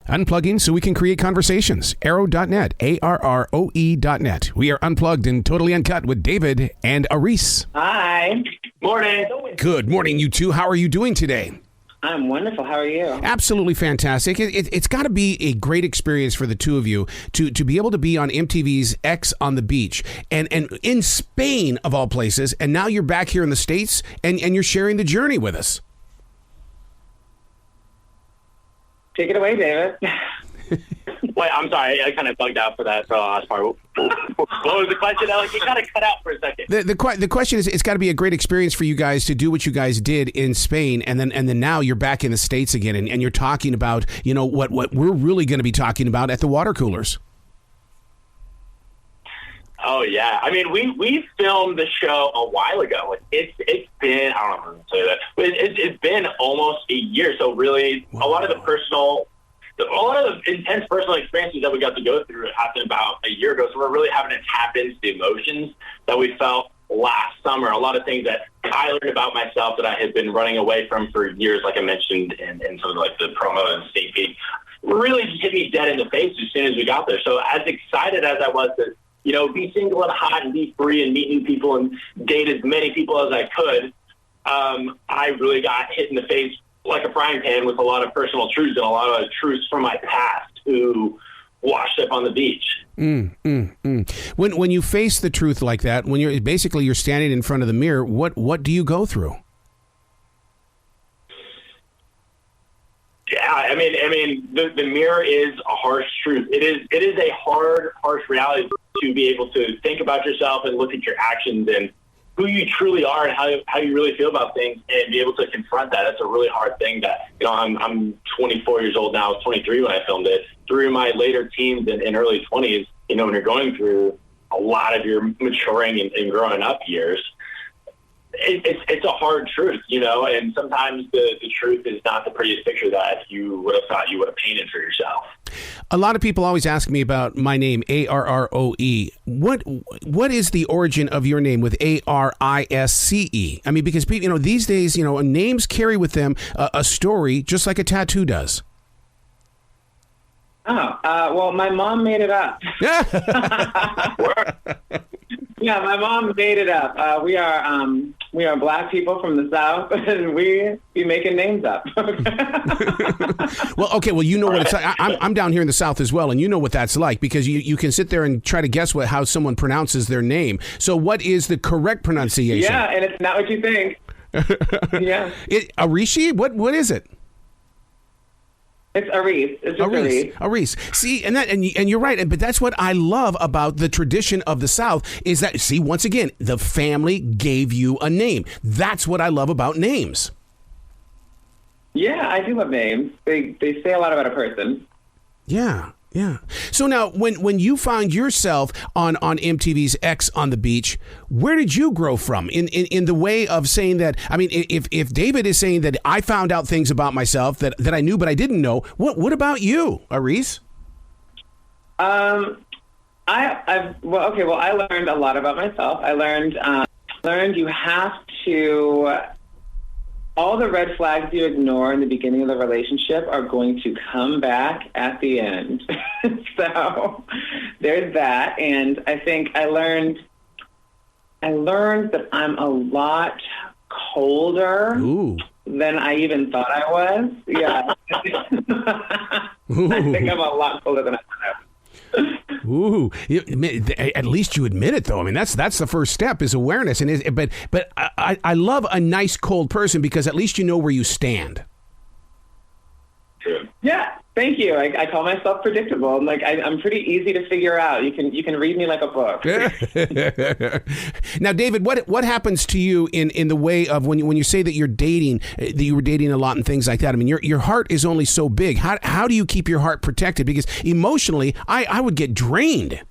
Unplugging so we can create conversations. Arrow.net, ARROE.net. We are unplugged and totally uncut with David and Arisce. Hi. Morning. Good morning, you two. How are you doing today? I'm wonderful. How are you? Absolutely fantastic. It's got to be a great experience for the two of you to be able to be on MTV's X on the Beach and in Spain, of all places, and now you're back here in the States and you're sharing the journey with us. Take it away, David. Wait, I'm sorry. I kind of bugged out for that for the last part. What was the question, Alex? You kind of cut out for a second. The question is, it's got to be a great experience for you guys to do what you guys did in Spain, and then now you're back in the States again, and you're talking about, you know, what we're really going to be talking about at the water coolers. Oh yeah, I mean we filmed the show a while ago. It's been, I don't know how to say that, but it's been almost a year. So really, a lot of the intense personal experiences that we got to go through happened about a year ago. So we're really having to tap into the emotions that we felt last summer. A lot of things that I learned about myself that I had been running away from for years, like I mentioned in some of like the promo and sneak peek, really just hit me dead in the face as soon as we got there. So as excited as I was to, you know, be single and hot and be free and meet new people and date as many people as I could, I really got hit in the face like a frying pan with a lot of personal truths and a lot of truths from my past who washed up on the beach. When you face the truth like that, when you're standing in front of the mirror, what do you go through? Yeah, I mean, the mirror is a harsh truth. It is a harsh reality to be able to think about yourself and look at your actions and who you truly are and how you really feel about things and be able to confront that. That's a really hard thing that, you know, I'm 24 years old now. I was 23 when I filmed it. Through my later teens and early 20s, you know, when you're going through a lot of your maturing and growing up years, it's a hard truth, you know, and sometimes the truth is not the prettiest picture that you would have thought you would have painted for yourself. A lot of people always ask me about my name, ARROE. What is the origin of your name with ARISCE? I mean, because people, you know, these days, you know, names carry with them a story just like a tattoo does. Well, my mom made it up. Yeah, my mom made it up. We are Black people from the South, and we be making names up. Well, okay. Well, you know what it's like. I'm down here in the South as well, and you know what that's like because you can sit there and try to guess how someone pronounces their name. So, what is the correct pronunciation? Yeah, and it's not what you think. Yeah, Arisce? What is it? It's Arisce. It's just Arisce. Arisce. See, and you're right. But that's what I love about the tradition of the South is that, see, once again, the family gave you a name. That's what I love about names. Yeah, I do love names. They say a lot about a person. Yeah. Yeah. So now, when you found yourself on MTV's X on the Beach, where did you grow from in the way of saying that? I mean, if David is saying that I found out things about myself that I knew but I didn't know, what about you, Arisce? I learned a lot about myself. I learned you have to. All the red flags you ignore in the beginning of the relationship are going to come back at the end. So there's that. And I think I learned that I'm a lot colder than I even thought I was. Yeah. I think I'm a lot colder than I thought I was. Ooh! At least you admit it, though. I mean, that's the first step is awareness. But I love a nice cold person because at least you know where you stand. Yeah, thank you. I call myself predictable. I'm pretty easy to figure out. You can read me like a book. Now, David, what happens to you in the way of when you say that you're dating, that you were dating a lot and things like that? I mean, your heart is only so big. How do you keep your heart protected? Because emotionally, I would get drained.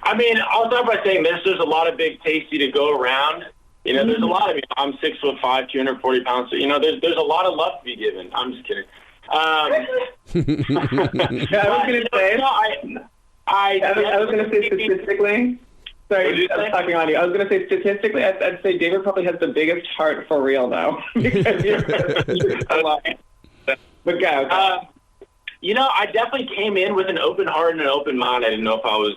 I mean, I'll start by saying this: there's a lot of big tasty to go around. You know, there's a lot of, I'm 6'5", 240 pounds. So, you know, there's a lot of love to be given. I'm just kidding. I was going to say statistically. Sorry, I was talking on you. I was going to say statistically, I'd say David probably has the biggest heart for real, though. Because you're a lot. But go. I definitely came in with an open heart and an open mind. I didn't know if I was,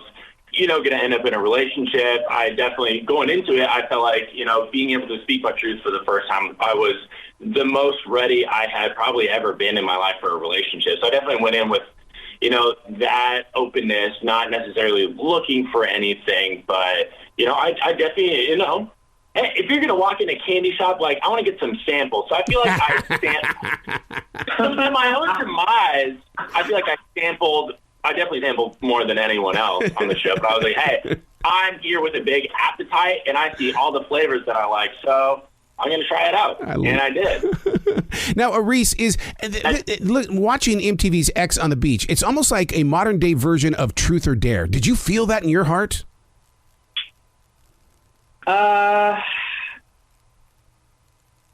going to end up in a relationship. I definitely, going into it, I felt like, being able to speak my truth for the first time, I was the most ready I had probably ever been in my life for a relationship. So I definitely went in with, that openness, not necessarily looking for anything, but, I definitely, hey, if you're going to walk in a candy shop, like, I want to get some samples. So I feel like in my own demise, I feel like I definitely sampled more than anyone else on the show. But I was like, hey, I'm here with a big appetite, and I see all the flavors that I like. So I'm going to try it out. And I did. Now, Arisce, watching MTV's X on the Beach, it's almost like a modern-day version of Truth or Dare. Did you feel that in your heart?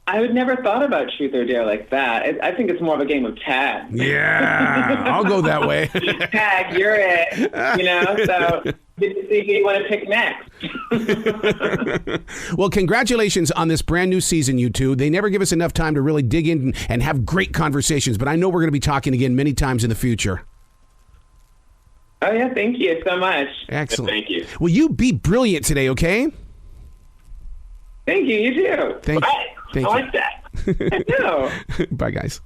I would never thought about Truth or Dare like that. I think it's more of a game of tag. Yeah, I'll go that way. Tag, you're it. So see who you want to pick next. Well, congratulations on this brand new season, you two. They never give us enough time to really dig in and have great conversations, but I know we're going to be talking again many times in the future. Oh, yeah, thank you so much. Excellent. Thank you. Well, you be brilliant today, okay? Thank you, you too. Thank you. I like that. I know. Bye, guys.